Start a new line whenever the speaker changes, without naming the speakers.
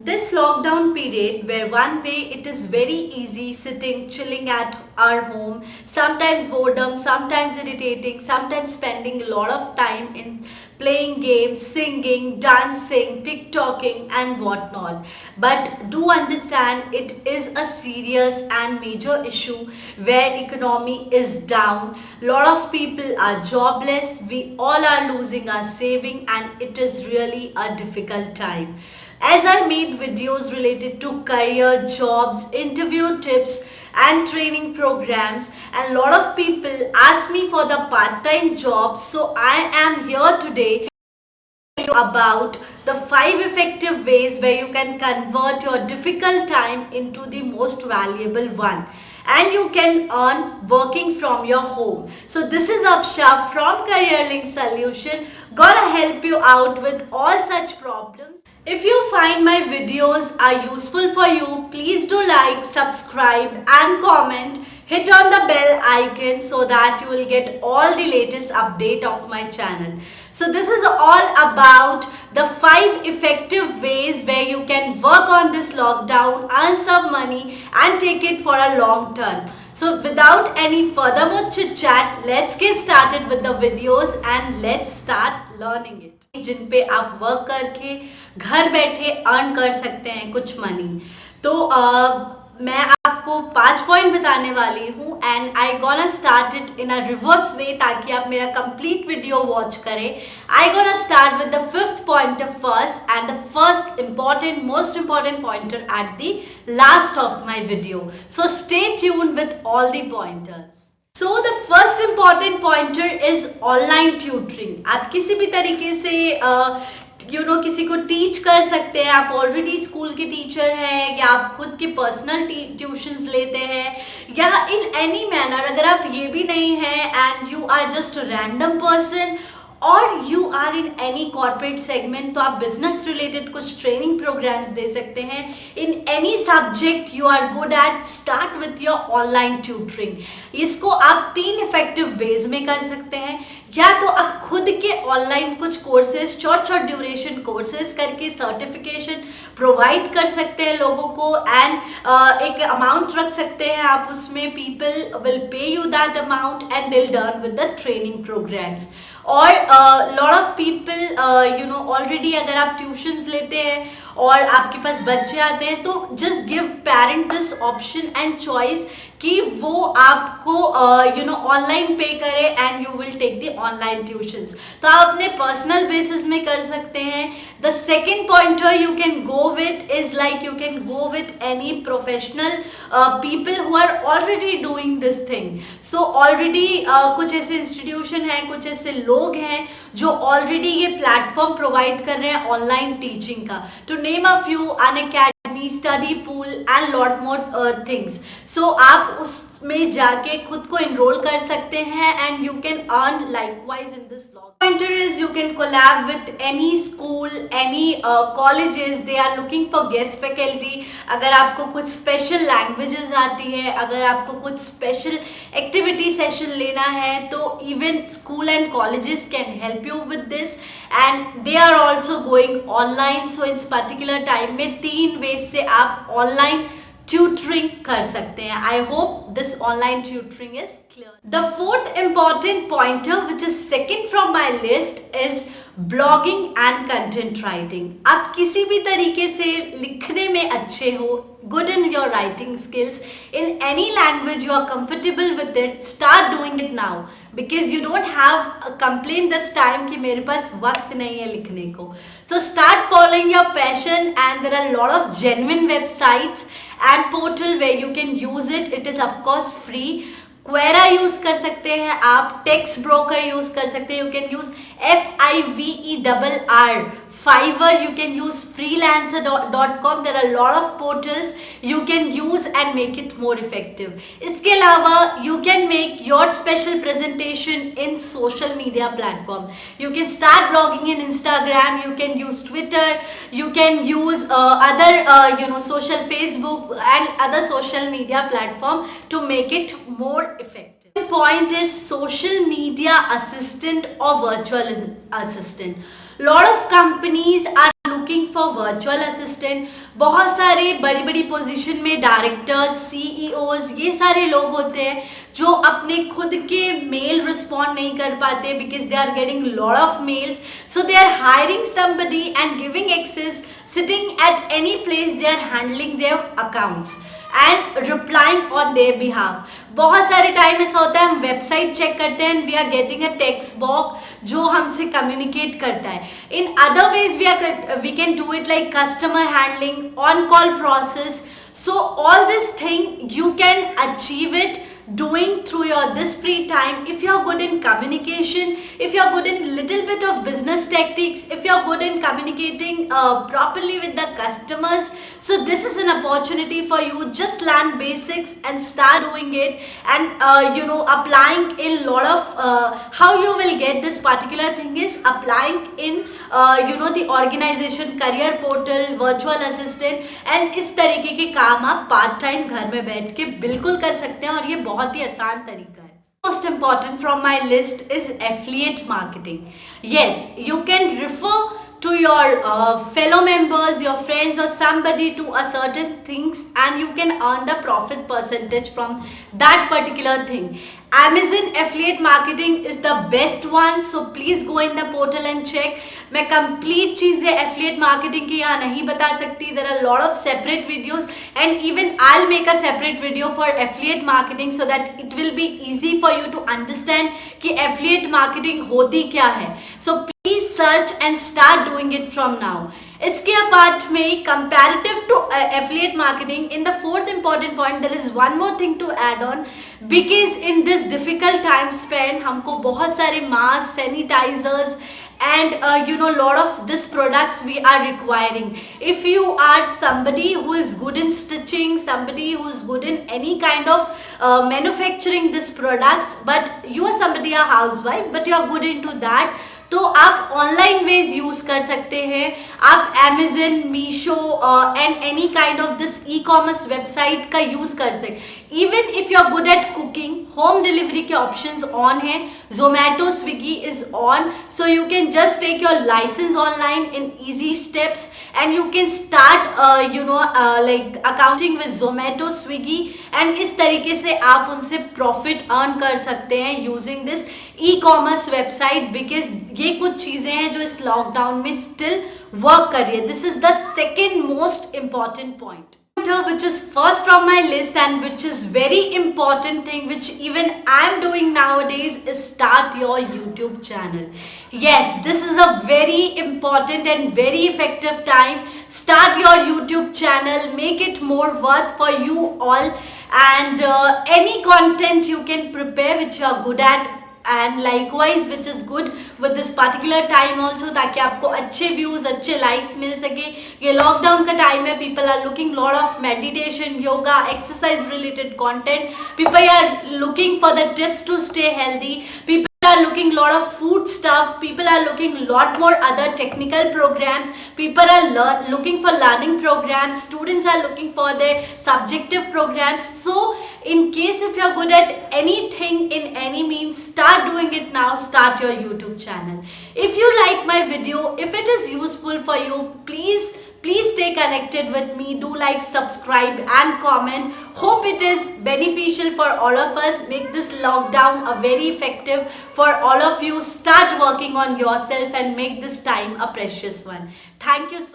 This lockdown period, where one way it is very easy sitting, chilling at our home, sometimes boredom, sometimes irritating, sometimes spending a lot of time in playing games, singing, dancing, TikToking and whatnot. But do understand it is a serious and major issue where economy is down. Lot of people are jobless, we all are losing our saving and it is really a difficult time. As I made videos related to career, jobs, interview tips and training programs, and a lot of people ask me for the part-time jobs, so I am here today about the 5 effective ways where you can convert your difficult time into the most valuable one and you can earn working from your home. So this is Afsha from Career Link Solution, gonna help you out with all such problems. If you find my videos are useful for you, please do like, subscribe and comment. Hit on the bell icon so that you will get all the latest update of my channel. So this is all about the 5 effective ways where you can work on this lockdown, earn some money and take it for a long term. So without any further more chit chat, let's get started with the videos and let's start learning it. जिन पे आप work करके घर बैठे earn कर सकते हैं कुछ money, तो मैं आपको 5 पॉइंट बताने वाली हूँ and I gonna start it in a reverse way ताकि आप मेरा कंप्लीट वीडियो वॉच करें. I gonna start with the 5th pointer first and the first important most important pointer at the last of my video. So stay tune with all the pointers. So the first important pointer is online tutoring. आप किसी भी तरीके से किसी को teach कर सकते हैं. आप ऑलरेडी स्कूल के टीचर हैं या आप खुद के पर्सनल ट्यूशंस लेते हैं या इन एनी मैनर अगर आप ये भी नहीं हैं and you are just random person और you are in any corporate segment, तो आप बिजनेस रिलेटेड कुछ ट्रेनिंग प्रोग्राम्स दे सकते हैं. In any subject you are good at, start with your online tutoring. इसको आप 3 इफेक्टिव वेज में कर सकते हैं. या तो आप खुद के ऑनलाइन कुछ कोर्सेज, शॉर्ट ड्यूरेशन कोर्सेज करके सर्टिफिकेशन प्रोवाइड कर सकते हैं लोगों को एंड एक अमाउंट रख सकते हैं आप उसमें. People will pay you that amount and they will done with the training programmes. और लॉट ऑफ पीपल ऑलरेडी अगर आप ट्यूशंस लेते हैं और आपके पास बच्चे आते हैं तो just give parent this option and choice कि वो आपको ऑनलाइन पे करे and you will take the online tuitions. तो आप अपने पर्सनल बेसिस में कर सकते हैं. The second pointer you can go with is like you can go with any professional people who are already doing this thing. So already कुछ ऐसे institution हैं, कुछ ऐसे लोग हैं जो ऑलरेडी ये प्लेटफॉर्म प्रोवाइड कर रहे हैं ऑनलाइन टीचिंग का. To name a few, Unacademy, study pool and lot more things. So आप उसमें जाके खुद को एनरोल कर सकते हैं and you can earn likewise in this log. Pointer is you can collab with any school, any colleges. They are looking for guest faculty. अगर आपको कुछ स्पेशल लैंग्वेजेस आती है, अगर आपको कुछ स्पेशल एक्टिविटी सेशन लेना है, तो even school and colleges can help you with this and they are also going online. So इस पर्टिकुलर टाइम में 3 वेज से आप ऑनलाइन ट्यूटरिंग कर सकते हैं. I hope this online tutoring is clear. The 4th important pointer, which is second from my list, is blogging and content writing. आप किसी भी तरीके से लिखने में अच्छे हो, good in your writing skills, in any language you are comfortable with it, start doing it now because you don't have a complaint this time कि मेरे पास वक्त नहीं है लिखने को. So start following your passion and there are a lot of genuine websites and portal where you can use it. It is of course free. Quora use कर सकते हैं आप, टेक्स्ट ब्रोकर यूज कर सकते हैं. You can use FIVERR, Fiverr, you can use freelancer.com. there are a lot of portals you can use and make it more effective. इसके अलावा you can make your special presentation in social media platform. You can start blogging in Instagram, you can use Twitter, you can use other social Facebook and other social media platform to make it more effective. Point is social media assistant or virtual assistant. Lot of companies are looking for virtual assistant, बहुत सारे बड़ी बड़ी position में directors, CEOs, ये सारे लोग होते हैं जो अपने खुद के मेल रिस्पॉन्ड नहीं कर पाते because they are getting lot of mails, so they are hiring somebody and giving access, sitting at any place they are handling their accounts and replying on their behalf. बहुत सारे time ऐसा होता है हम website check करते हैं and we are getting a text box जो हमसे कम्युनिकेट करता है. In other ways we can do it like customer handling, on call process. So all this thing you can achieve it doing through your this free time if you are good in communication, if you are good in little bit of business tactics, if you are good in communicating properly with the customers. So this is an opportunity for you. Just learn basics and start doing it, and applying in lot of how you will get this particular thing is applying in the organization career portal, virtual assistant, and इस तरीके के काम आप part time घर में बैठ के बिल्कुल कर सकते हैं और ये बहुत ही आसान तरीका है. Most important from my list is affiliate marketing. Yes, you can refer to your fellow members, your friends or somebody to a certain things and you can earn the profit percentage from that particular thing. Amazon affiliate marketing is the best one, so please go in the portal and check. मैं complete चीजें affiliate marketing की यहाँ नहीं बता सकती. There are a lot of separate videos and even I'll make a separate video for affiliate marketing so that it will be easy for you to understand कि affiliate marketing होती क्या है. So please search and start doing it from now. इसके apart में comparative to affiliate marketing, in the fourth important point there is one more thing to add on, because in this difficult time span हमको बहुत सारे masks, sanitizers and lot of this products we are requiring. If you are somebody who is good in stitching, somebody who is good in any kind of manufacturing this products, but you are somebody a housewife but you are good into that, तो आप online veg use कर सकते हैं. आप Amazon, Meesho and any kind of this e commerce website का use कर सकते. Even if you are good at cooking, home delivery के ऑप्शंस ऑन है. Zomato, Swiggy is on, so you can just take your license online in easy steps and you can start like accounting with Zomato, Swiggy, and इस तरीके से आप उनसे profit earn कर सकते हैं using this e commerce website, because ये कुछ चीजें हैं जो इस लॉकडाउन में स्टिल वर्क कर रही है. This is the second most important point which is first from my list and which is very important thing which even I am doing nowadays is start your YouTube channel. Yes, this is a very important and very effective time. Start your YouTube channel, make it more worth for you all, and any content you can prepare which you are good at, and likewise which is good with this particular time also, ताकि आपको अच्छे views, अच्छे likes मिल सके. ये lockdown का time है. People are looking lot of meditation, yoga, exercise related content. People are looking for the tips to stay healthy. People are looking lot of food stuff. People are looking lot more other technical programs. People are looking for learning programs. Students are looking for their subjective programs. So in case if you are good at anything in any means, start doing it now. Start your YouTube channel. If you like my video, if it is useful for you, please stay connected with me. Do like, subscribe and comment. Hope it is beneficial for all of us. Make this lockdown a very effective for all of you. Start working on yourself and make this time a precious one. Thank you so much.